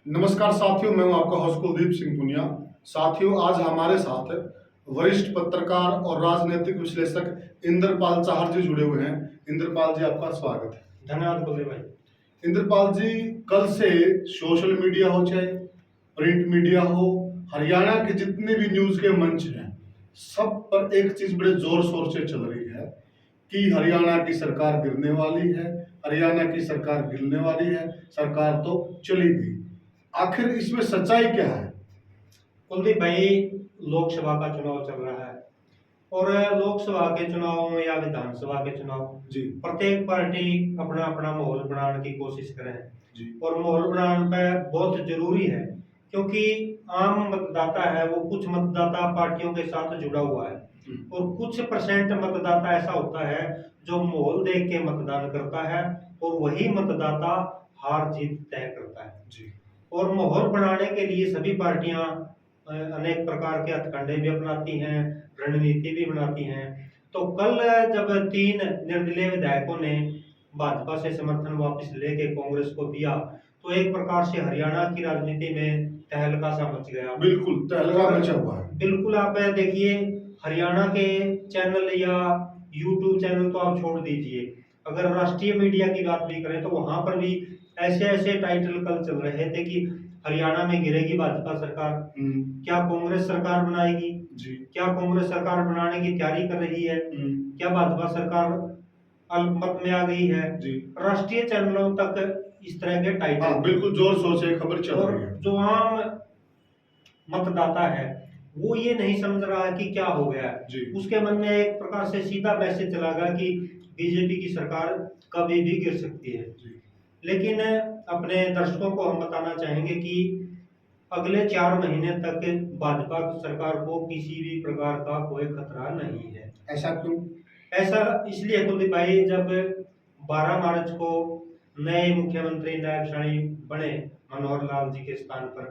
नमस्कार साथियों, मैं हूं आपका होस्ट कुलदीप सिंह पुनिया। साथियों, आज हमारे साथ वरिष्ठ पत्रकार और राजनीतिक विश्लेषक इंद्रपाल चाहर जी जुड़े हुए हैं। इंद्रपाल जी, आपका स्वागत है। धन्यवाद कुलदीप भाई। इंद्रपाल जी, कल से सोशल मीडिया हो चाहे प्रिंट मीडिया हो, हरियाणा के जितने भी न्यूज के मंच हैं, सब पर एक चीज बड़े जोर शोर से चल रही है कि हरियाणा की सरकार गिरने वाली है, हरियाणा की सरकार गिरने वाली है, सरकार तो चली गई। आखिर इसमें सच्चाई क्या है? कुलदीप भाई, लोकसभा का चुनाव चल रहा है और लोकसभा के चुनाव में या विधानसभा के चुनाव जी प्रत्येक पार्टी अपना अपना माहौल बनाने की कोशिश करे जी और माहौल बनाने पे बहुत जरूरी है, क्योंकि आम मतदाता है वो कुछ मतदाता पार्टियों के साथ जुड़ा हुआ है और कुछ परसेंट मतदाता ऐसा होता है जो माहौल देख के मतदान करता है और वही मतदाता हार जीत तय करता है। जी और माहौल बनाने के लिए सभी पार्टियां अनेक प्रकार के हथकंडे भी अपनाती हैं, रणनीति भी बनाती हैं। तो कल जब 3 निर्दलीय विधायकों ने भाजपा से समर्थन वापस लेके कांग्रेस को दिया, तो एक प्रकार से हरियाणा की राजनीति में तहलका सा मच गया। बिल्कुल तहलका मचा हुआ है। बिल्कुल, आप देखिए, हरियाणा के चैनल या यूट्यूब चैनल तो आप छोड़ दीजिए, अगर राष्ट्रीय मीडिया की बात भी करें तो वहां पर भी ऐसे ऐसे टाइटल कल चल रहे थे कि हरियाणा में गिरेगी भाजपा सरकार, क्या कांग्रेस सरकार बनाएगी, जी क्या कांग्रेस सरकार बनाने की तैयारी कर रही है, क्या भाजपा सरकार अल्पमत में आ गई है। जी राष्ट्रीय चैनलों तक इस तरह के टाइटल हाँ, बिल्कुल जोर शोर से खबर चल और रही है। जो आम मतदाता है वो ये नहीं समझ रहा है कि क्या हो गया है। जी उसके मन में एक प्रकार से सीधा मैसेज चला गया कि बीजेपी की सरकार कभी भी गिर सकती है। जी लेकिन अपने दर्शकों को हम बताना चाहेंगे कि अगले 4 महीने तक भाजपा सरकार को किसी भी प्रकार का कोई खतरा नहीं है। ऐसा क्यों? ऐसा इसलिए कुलदीप भाई, जब 12 मार्च को नए मुख्यमंत्री नायब बने मनोहर लाल जी के स्थान पर,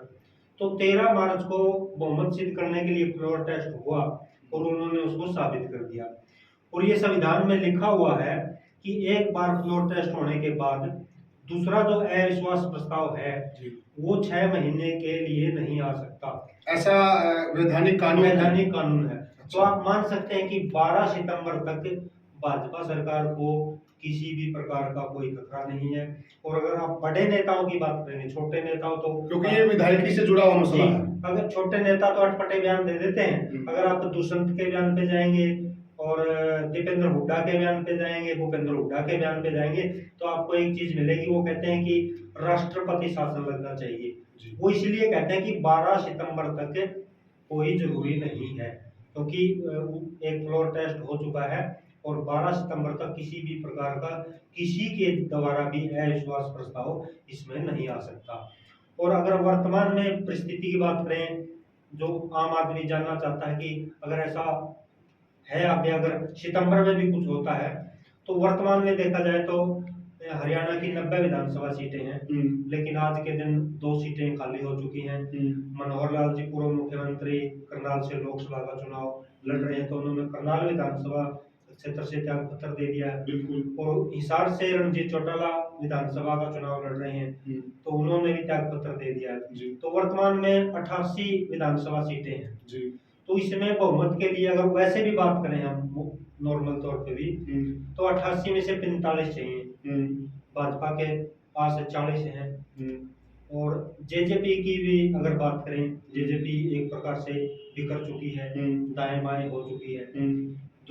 तो 13 मार्च को बहुमत सिद्ध करने के लिए फ्लोर टेस्ट हुआ और उन्होंने उसको साबित कर दिया। और ये संविधान में लिखा हुआ है कि एक बार फ्लोर टेस्ट होने के बाद दूसरा जो अविश्वास प्रस्ताव है जी वो 6 महीने के लिए नहीं आ सकता। ऐसा वैधानिक कानून है। वैधानिक कानून है। तो अच्छा। आप मान सकते हैं कि 12 सितंबर तक भाजपा सरकार को किसी भी प्रकार का कोई खतरा नहीं है। और अगर आप बड़े नेताओं की बात करेंगे, छोटे नेताओं तो क्योंकि ये विधायकी से जुड़ा हुआ मसला जी, है। अगर छोटे नेता तो अटपटे बयान दे देते हैं। अगर आप दुष्यंत के बयान पे जाएंगे और दीपेंद्र हुड्डा के बयान पे जाएंगे, भूपेंद्र हुड्डा के बयान पे जाएंगे, तो आपको एक चीज मिलेगी, वो कहते हैं कि राष्ट्रपति शासन लगना चाहिए। जी वो इसलिए कहते हैं कि 12 सितंबर तक कोई जरूरी नहीं है, क्योंकि एक फ्लोर टेस्ट हो चुका है और 12 सितंबर तक किसी भी प्रकार का किसी के द्वारा भी अविश्वास प्रस्ताव इसमें नहीं आ सकता। और अगर वर्तमान में परिस्थिति की बात करें, जो आम आदमी जानना चाहता है कि अगर ऐसा है, अभी अगर सितंबर में भी कुछ होता है, तो वर्तमान में देखा जाए तो हरियाणा की 90 विधानसभा सीटें हैं, लेकिन आज के दिन 2 सीटें खाली हो चुकी हैं। मनोहर लाल जी पूर्व मुख्यमंत्री करनाल से लोकसभा का चुनाव लड़ रहे हैं, तो उन्होंने करनाल विधानसभा क्षेत्र से त्याग पत्र दे दिया है। बिल्कुल। और हिसार से रणजीत चौटाला विधानसभा का चुनाव लड़ रहे हैं, तो उन्होंने भी त्याग पत्र दे दिया है। जी तो वर्तमान में 88 विधानसभा सीटें हैं। जी तो इसमें बहुमत के लिए अगर वैसे भी बात करें हम नॉर्मल तौर पे भी, तो 88 में से 45 चाहिए। भाजपा के पास 40 हैं। और जेजेपी की भी अगर बात करें, जेजेपी एक प्रकार से बिखर चुकी है, दाएं बाएं हो चुकी है।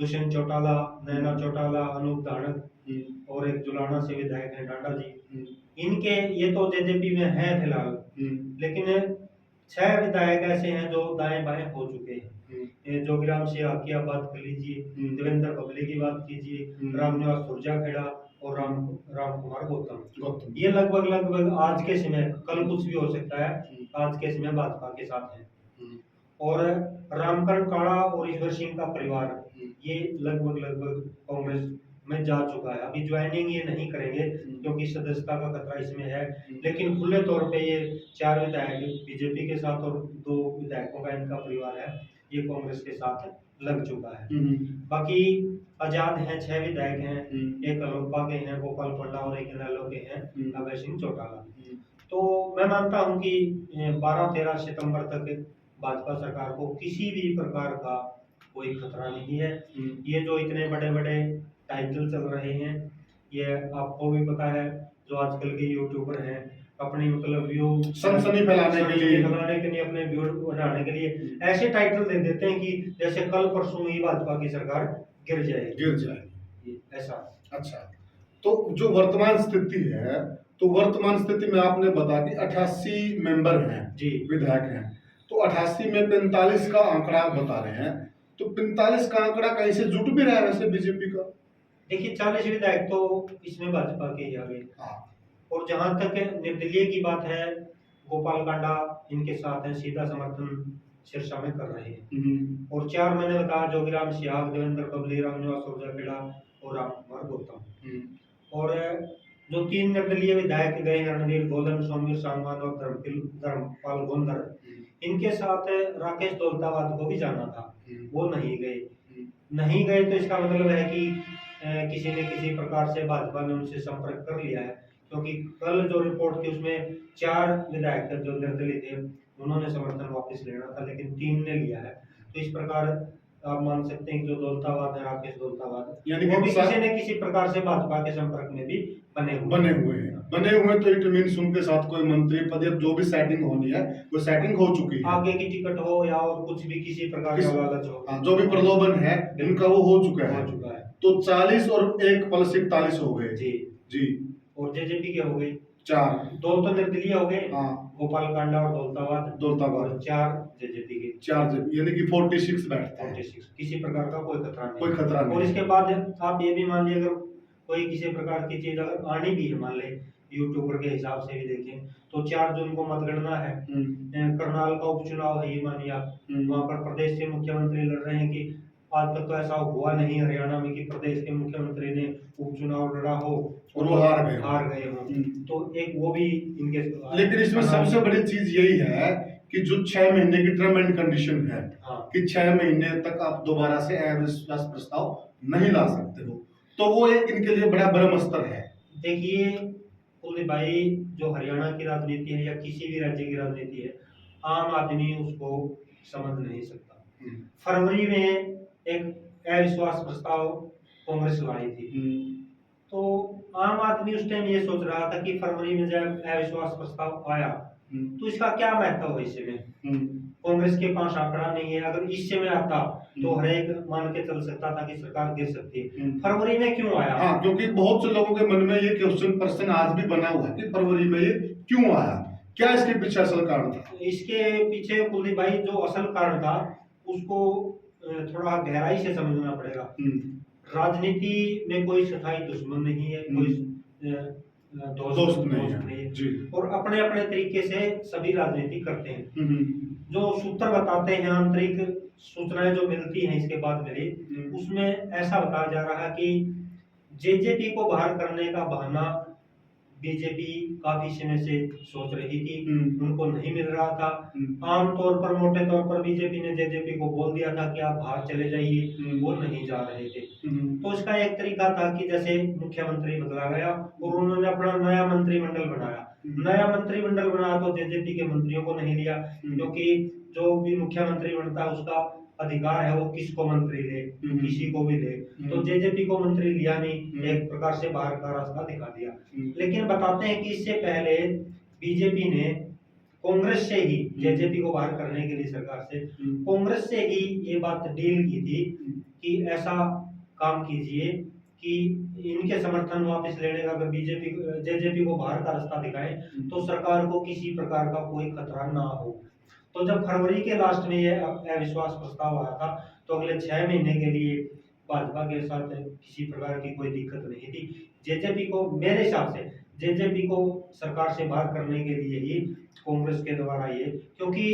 दुष्यंत चौटाला, नैना चौटाला, अनूप धानक और एक जुलाना से विधायक हैं डांडा जी, इनके ये तो जेजेपी में है फिलहाल। लेकिन 6 विधायक ऐसे हैं जो दाएं बाएं हो चुके हैं। ये जोगीराम सिंह की आप बात कर लीजिए, देवेंद्र बबली की बात कीजिए, रामनिवास सुरजाखेड़ा और राम कुमार गौतम, ये लगभग लगभग आज के समय, कल कुछ भी हो सकता है, आज के समय भाजपा के साथ है। और रामकरण काड़ा और ईश्वर सिंह का परिवार, ये लगभग लगभग कांग्रेस में जा चुका है। अभी ज्वाइनिंग ये नहीं करेंगे क्योंकि सदस्यता का खतरा इसमें है, लेकिन खुले तौर पे ये 4 विधायक बीजेपी के साथ और 2 विधायकों का इनका परिवार है, ये कांग्रेस के साथ लग चुका है। बाकी आजाद हैं, 6 विधायक हैं, एक अलोपा के हैं गोपाल पंडा और एक इनेलो के हैं अभय सिंह चौटाला। तो मैं मानता हूं कि 12-13 सितंबर तक भाजपा सरकार को किसी भी प्रकार का कोई खतरा नहीं है। ये जो इतने बड़े बड़े टाइटल चल रहे हैं, ये आपको भी पता है, जो आजकल के यूट्यूबर हैं अपनी मतलब व्यू सनसनी फैलाने के लिए अपने व्यू बढ़ाने के लिए ऐसे टाइटल दे देते हैं कि जैसे कल परसों ही भाजपा की सरकार गिर जाएगी, ऐसा। अच्छा, तो जो वर्तमान स्थिति है, तो वर्तमान स्थिति में आपने बताया कि 88 मेंबर हैं जी, विधायक हैं, तो 88 में 45 का आंकड़ा आप बता रहे हैं, तो 45 का आंकड़ा कहीं से जुट भी रहा है वैसे बीजेपी का? देखिए 40 विधायक तो इसमें भाजपा के ही आ गए। हाँ। और जहां तक निर्दलीय की बात है, गोपाल कांडा इनके साथ है, सीधा समर्थन सिरसा में कर रहे हैं। और 4 मैंने बताया, जोगीराम सिहाग, देवेंद्र बबली, रामनिवास ओझाखेड़ा और रामकुमार गौतम। और जो 3 निर्दलीय विधायक गए, रणधीर गोलन, सौम्य सांगवान और धर्मपाल गोंदर, इनके साथ राकेश दौलताबाद को भी जाना था, वो नहीं गए। नहीं गए तो इसका मतलब है कि किसी न किसी प्रकार से भाजपा ने उनसे संपर्क कर लिया है, क्योंकि कल जो रिपोर्ट थी उसमें 4 विधायक जो निर्दलीय थे उन्होंने समर्थन वापस लेना था, लेकिन 3 ने लिया है। तो इस प्रकार आप मान सकते हैं कि जो दौलताबाद है, राकेश दौलताबाद, यानी वो कि भी किसी न किसी प्रकार से भाजपा के संपर्क में भी बने हुए तो इट मीन्स उनके साथ कोई मंत्री पद या जो भी सेटिंग होनी है वो सेटिंग हो चुकी है, आगे की टिकट हो या और कुछ भी किसी प्रकार का लालच हो, जो भी प्रलोभन है उनका वो हो चुका है। तो 40 और 1 प्लस 41 हो गए जी जी। और जेजेपी के हो गए 4, 2 तो निर्दलीय हो गए, हाँ, गोपाल कांडा और दौलताबाद, और 4 जेजेपी के, 4 यानी कि 46 बैठते हैं। 46, किसी प्रकार का कोई खतरा नहीं। और इसके बाद आप ये भी मान लीजिए, अगर कोई किसी प्रकार की चीज अगर आनी भी है, मान ले यूट्यूबर के हिसाब से भी देखें तो 4 जून को मतगणना है, करनाल का उपचुनाव है, ये मानिए आप, वहां पर प्रदेश के मुख्यमंत्री लड़ रहे हैं कि आज तक तो ऐसा हुआ नहीं हरियाणा में कि प्रदेश के मुख्यमंत्री ने उपचुनाव लड़ा हो और वो हार गए हो। तो एक वो भी इनके, लेकिन इसमें सबसे बड़ी चीज यही है कि जो 6 महीने की टर्म एंड कंडीशन है, कि 6 महीने तक आप दोबारा से अविश्वास प्रस्ताव नहीं ला सकते हो, तो वो एक इनके लिए बड़ा ब्रह्मास्त्र है। देखिए कुलदीप भाई, जो हरियाणा की राजनीति है या किसी भी राज्य की राजनीति है, आम आदमी उसको समझ नहीं सकता। फरवरी में एक अविश्वास प्रस्ताव कांग्रेस लाई थी, तो आम आदमी उस टाइम ये सोच रहा था कि फरवरी में जब अविश्वास प्रस्ताव आया तो इसका क्या महत्व है इससे में, कांग्रेस के पास आंकड़ा नहीं है, अगर इससे में आता तो हर एक मान के चल सकता था कि सरकार गिर सकती है। फरवरी में क्यों आया? हाँ, क्योंकि बहुत से लोगों के मन में ये प्रश्न आज भी बना हुआ है कि फरवरी में ये क्यों आया, क्या इसके पीछे असल कारण था? इसके पीछे कुलदीप भाई जो असल कारण था उसको थोड़ा गहराई से समझना पड़ेगा। राजनीति में कोई स्थायी दुश्मन नहीं है, कोई दोस्त नहीं है जी। और अपने अपने तरीके से सभी राजनीति करते हैं। जो सूत्र बताते हैं, आंतरिक सूचनाएं जो मिलती हैं इसके बाद मिली, उसमें ऐसा बताया जा रहा है कि जेजेपी को बाहर करने का बहाना बीजेपी काफी समय से सोच रही थी, उनको नहीं मिल रहा था। आमतौर पर, मोटे तौर पर बीजेपी ने जेजेपी को बोल दिया था कि आप बाहर चले जाइए, वो नहीं जा रहे थे। तो इसका एक तरीका था कि जैसे मुख्यमंत्री बदला गया और उन्होंने अपना नया मंत्रिमंडल बनाया, तो जेजेपी के मंत्रियों को नहीं लिया, क्योंकि जो भी मुख्यमंत्री बनता है उसका अधिकार है वो किसको मंत्री ले, किसी को भी ले। तो जेजेपी को मंत्री लिया नहीं, एक प्रकार से बाहर का रास्ता दिखा दिया। लेकिन बताते हैं कि इससे पहले बीजेपी ने कांग्रेस से ही जेजेपी को बाहर करने के लिए, सरकार से, कांग्रेस से ही ये बात डील की थी कि ऐसा काम कीजिए कि इनके समर्थन वापस लेने का, अगर जेजेपी को बाहर का रास्ता दिखाएं तो सरकार को किसी प्रकार का कोई खतरा ना हो। तो जब फरवरी के लास्ट में ये अविश्वास प्रस्ताव आया था तो अगले 6 महीने के लिए भाजपा के साथ किसी प्रकार की कोई दिक्कत नहीं थी। जेजेपी को, मेरे हिसाब से जेजेपी को सरकार से बाहर करने के लिए ही कांग्रेस के द्वारा ये, क्योंकि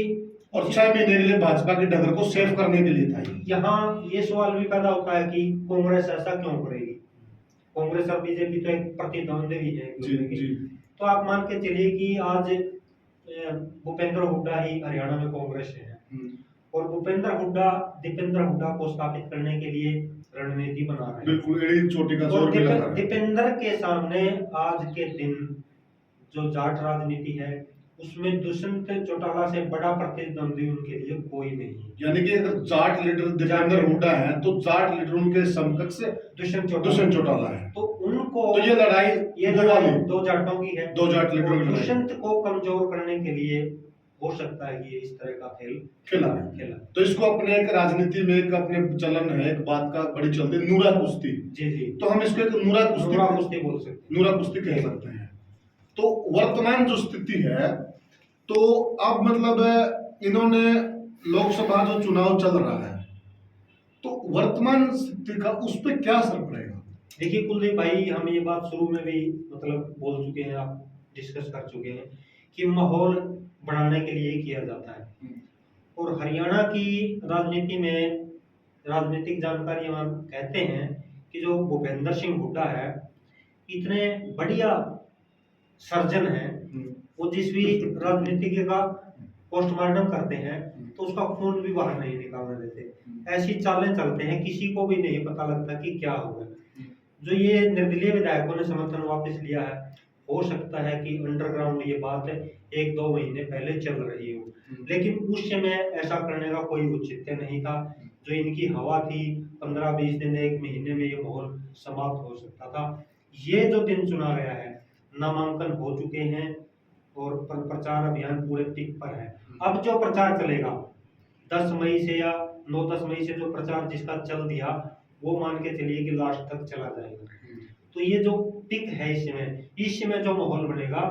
और 6 महीने के लिए भाजपा के डगर को सेव करने के लिए था। यहाँ ये सवाल भी पैदा होता है कि कांग्रेस ऐसा क्यों करेगी? कांग्रेस और बीजेपी तो एक प्रतिद्वंदी है जी। तो आप मान के चलिए कि आज भूपेंद्र हुड्डा ही हरियाणा में कांग्रेस से है और भूपेंद्र हुड्डा दीपेंद्र हुड्डा को स्थापित करने के लिए रणनीति बना रहे हैं। बिल्कुल, एड़ी चोटी का जोर भी लगा रहे हैं। दीपेंद्र के सामने आज के दिन जो जाट राजनीति है उसमें दुष्यंत चौटाला से बड़ा प्रतिद्वंदी उनके लिए कोई नहीं है। यानी कि अगर जाट लीडर दीपेंद्र हुड्डा है तो जाट लीडर उनके समकक्ष दुष्यंत चौटाला है। तो उनको तो ये लड़ाई दो जाटों की है, दो जाट लीडरों की लड़ाई। दुष्यंत को कमजोर करने के लिए हो सकता है कि ये इस तरह का खेल खेला। तो इसको अपने एक राजनीति में एक अपने चलन है, एक बात का बड़ी चलती है, नूरा कुश्ती। जी जी, तो हम इसको एक नूरा कुश्ती बोल सकते हैं, नूरा कुश्ती कह सकते हैं। तो वर्तमान जो स्थिति है, तो अब मतलब इन्होंने लोकसभा जो चुनाव चल रहा है, तो वर्तमान स्थिति का उस पर क्या असर पड़ेगा? देखिए कुलदीप भाई, हम ये बात शुरू में भी मतलब बोल चुके हैं, आप डिस्कस कर चुके हैं कि माहौल बनाने के लिए किया जाता है। और हरियाणा की राजनीति में राजनीतिक जानकारी हम कहते हैं कि जो भूपेंद्र सिंह हुड्डा है, इतने बढ़िया सर्जन है, वो जिस भी राजनीतिज्ञ का पोस्टमार्टम करते हैं तो उसका खून भी बाहर नहीं निकालने देते। ऐसी चालें चलते हैं, किसी को भी नहीं पता लगता कि क्या होगा। जो ये निर्दलीय विधायकों ने समर्थन वापस लिया है, हो सकता है कि अंडरग्राउंड ये बात 1-2 महीने पहले चल रही हो, लेकिन उस समय ऐसा करने का कोई औचित्य नहीं था। जो इनकी हवा थी 15-20 दिन, 1 महीने में ये माहौल समाप्त हो सकता था। ये जो दिन चुना गया है, नामांकन हो चुके हैं और प्रचार अभियान पूरे पीक पर है। अब जो प्रचार चलेगा 10 मई से या 9-10 मई से जो प्रचार जिसका चल दिया, वो मान के चलिए कि लास्ट तक चला जाएगा। तो ये जो पिक है इस समय जो माहौल बनेगा,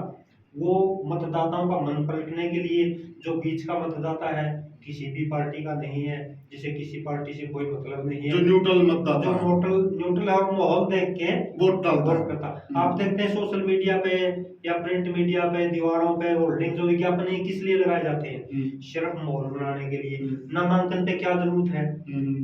वो मतदाताओं का मन पलटने के लिए, जो बीच का मतदाता है, किसी भी पार्टी का नहीं है, जिसे किसी पार्टी से कोई मतलब नहीं है, जो न्यूट्रल मतदाता, जो न्यूट्रल है, और माहौल देख के वोट करता। आप देखते हैं सोशल मीडिया पे या प्रिंट मीडिया पे दीवारों पे होर्डिंग, जो विज्ञापन है, किस लिए लगाए जाते हैं? सिर्फ माहौल बनाने के लिए। नामांकन पे क्या जरूरत है?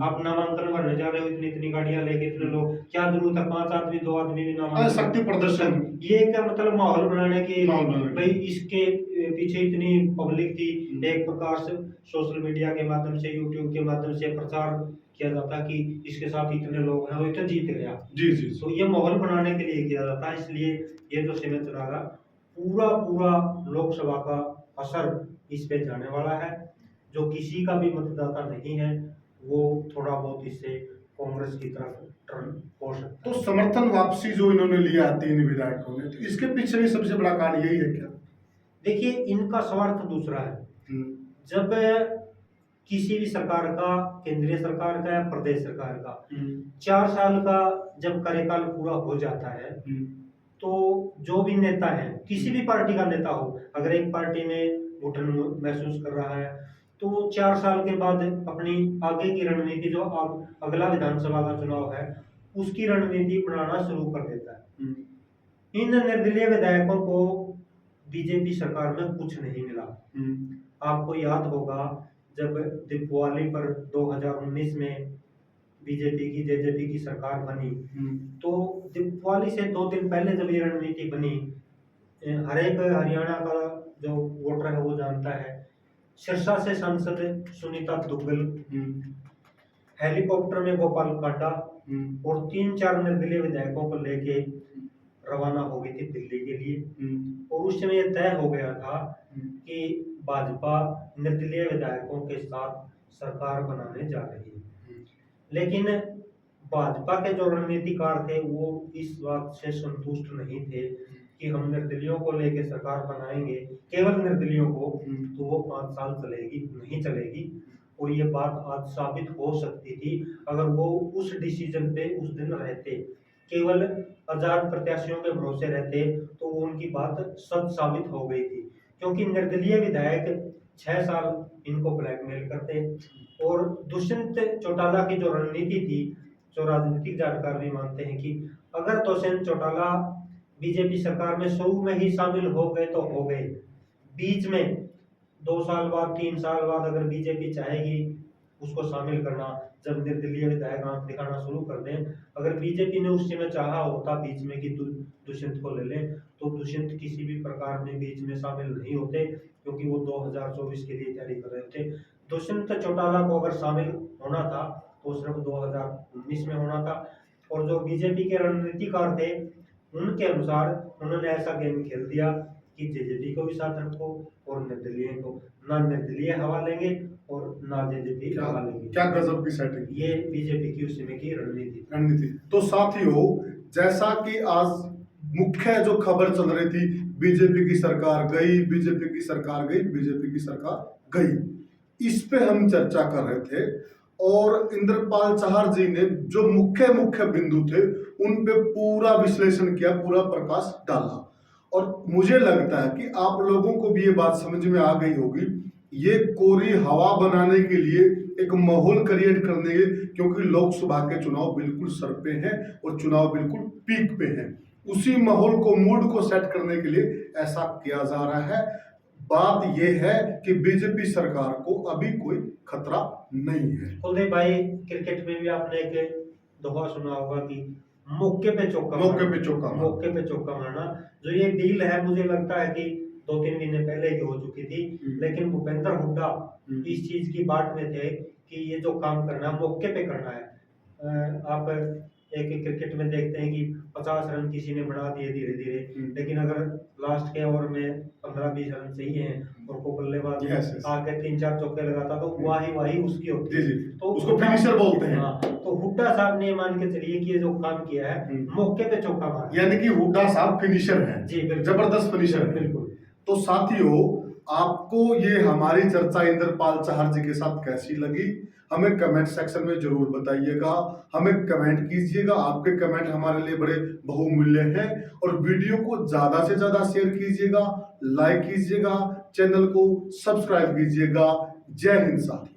आप नामांकन भरने जा रहे हो, इतनी गाड़ियां लेके, इतने लोग, क्या जरूरत है? 5 आदमी 2 आदमी भी नामांकन, शक्ति प्रदर्शन, ये क्या मतलब माहौल बनाने के भाई इसके पीछे इतनी पब्लिक थी। एक प्रकार से सोशल मीडिया के माध्यम से, यूट्यूब के माध्यम से प्रचार किया जाता कि इसके साथ इतने लोग हैं, वो इतना जीत गया। जी जी। तो ये माहौल बनाने के लिए किया जाता है। इसलिए ये जो समय चला रहा, पूरा लोकसभा का असर इस पे जाने वाला है। जो किसी का भी मतदाता नहीं है, वो थोड़ा बहुत इससे कांग्रेस की तरफ टर्न हो सकता है। तो समर्थन वापसी जो इन्होंने लिया 3 विधायकों ने, तो इसके पीछे भी सबसे बड़ा कारण यही है क्या? देखिए, इनका स्वार्थ दूसरा है। जब किसी भी सरकार का, केंद्रीय सरकार का या प्रदेश सरकार का 4 साल का जब कार्यकाल पूरा हो जाता है, तो जो भी नेता है, किसी भी पार्टी का नेता हो, अगर एक पार्टी में घुटन महसूस कर रहा है, तो 4 साल के बाद अपनी आगे की रणनीति, जो अगला विधानसभा का चुनाव है, उसकी रणनीति बनाना शुरू कर देता है। इन निर्दलीय विधायकों को बीजेपी सरकार में कुछ नहीं मिला। आपको याद होगा, जब दिवाली पर 2019 में बीजेपी की जेजेपी की सरकार बनी, तो दिवाली से 2 दिन पहले जब ये रणनीति बनी, हर एक हरियाणा का जो वोटर है वो जानता है, सिरसा से सांसद सुनीता दुग्गल, हेलीकॉप्टर में गोपाल कांडा और 3-4 निर्दलीय विधायकों को लेके रवाना हो गई थी दिल्ली के लिए। और उस समय यह तय हो गया था कि भाजपा निर्दलीय विधायकों के साथ सरकार बनाने जा रही है। लेकिन भाजपा के जो रणनीतिकार थे, वो इस बात से संतुष्ट नहीं थे कि हम निर्दलियों को लेकर सरकार बनाएंगे, केवल निर्दलियों को, तो वो 5 साल चलेगी नहीं चलेगी। और ये बात आज साबित हो सकती थी, अगर वो उस डिसीजन पे उस दिन रहते, केवल आजाद प्रत्याशियों के भरोसे रहते, तो वो उनकी बात सच साबित हो गई थी। क्योंकि निर्दलीय विधायक 6 साल इनको ब्लैकमेल करते। और दुष्यंत चौटाला की जो रणनीति थी, जो राजनीतिक जानकार भी मानते हैं कि अगर दुष्यंत चौटाला बीजेपी सरकार में शुरू में ही शामिल हो गए तो हो गए, बीच में 2 साल बाद 3 साल बाद अगर बीजेपी चाहेगी उसको शामिल करना, जब निर्दलीय विधायक आंख दिखाना शुरू कर दें, अगर बीजेपी ने उस समय चाहा होता बीच में कि दुष्यंत को ले लें, तो दुष्यंत किसी भी प्रकार में बीच में शामिल नहीं होते, क्योंकि वो 2024 के लिए तैयारी कर रहे थे। दुष्यंत चौटाला को अगर शामिल होना था तो सिर्फ 2019 में होना था। और जो बीजेपी के रणनीतिकार थे, उनके अनुसार उन्होंने ऐसा गेम खेल दिया कि जेजेपी को भी साथ रखो और निर्दलीय को, ना निर्दलीय हवा लेंगे और ना जेजेपी क्या हवा लेंगे। क्या गजब की सेटिंग, ये बीजेपी की उस समय की रणनीति। रणनीति। तो साथियों, जैसा कि आज मुख्य जो खबर चल रही थी, बीजेपी की सरकार गई, बीजेपी की सरकार गई, बीजेपी की सरकार गई, इस पे हम चर्चा कर रहे थे और इंद्रपाल चहर जी ने जो मुख्य मुख्य बिंदु थे उन पे पूरा विश्लेषण किया, पूरा प्रकाश डाला। और मुझे लगता है कि आप लोगों को भी ये बात समझ में आ गई होगी, ये कोरी हवा बनाने के लिए, एक माहौल क्रिएट करने के, क्योंकि लोकसभा के चुनाव बिल्कुल सर पे हैं और चुनाव बिल्कुल पीक पे हैं, उसी माहौल को, मूड को सेट करने के लिए ऐसा किया जा रहा है। बात यह है कि बीजेपी सरकार को अभी कोई खतरा नहीं है। कुलदीप भाई, क्रिकेट में भी आपने एक दोहा सुना होगा कि मौके पे चौका मौके पे चौका मारना। मौके पे चौका मारना। जो ये डील है, मुझे लगता है कि 2-3 महीने पहले की हो चुकी थी, लेकिन भूपेंद्र हुड्डा इस चीज की बाट में थे कि ये जो काम करना है मौके पे करना है। आप एक क्रिकेट में देखते हैं कि 50 रन किसी ने बना दिए धीरे धीरे, लेकिन अगर लास्ट के ओवर में 15-20 रन चाहिए हैं और को बल्लेबाज आके 3-4 चौके लगाता तो वाही उसकी होती है, तो उसको फिनिशर बोलते हैं। हाँ, तो हुड्डा साहब ने मान के चलिए कि ये जो काम किया है मौके पे चौका मारा, यानी कि हुड्डा साहब फिनिशर हैं। जी बिल्कुल, जबरदस्त फिनिशर है। बिल्कुल। तो साथियों, आपको ये हमारी चर्चा इंद्रपाल चहर जी के साथ कैसी लगी, हमें कमेंट सेक्शन में जरूर बताइएगा, हमें कमेंट कीजिएगा। आपके कमेंट हमारे लिए बड़े बहुमूल्य हैं। और वीडियो को ज्यादा से ज्यादा शेयर कीजिएगा, लाइक कीजिएगा, चैनल को सब्सक्राइब कीजिएगा। जय हिंद साथियों।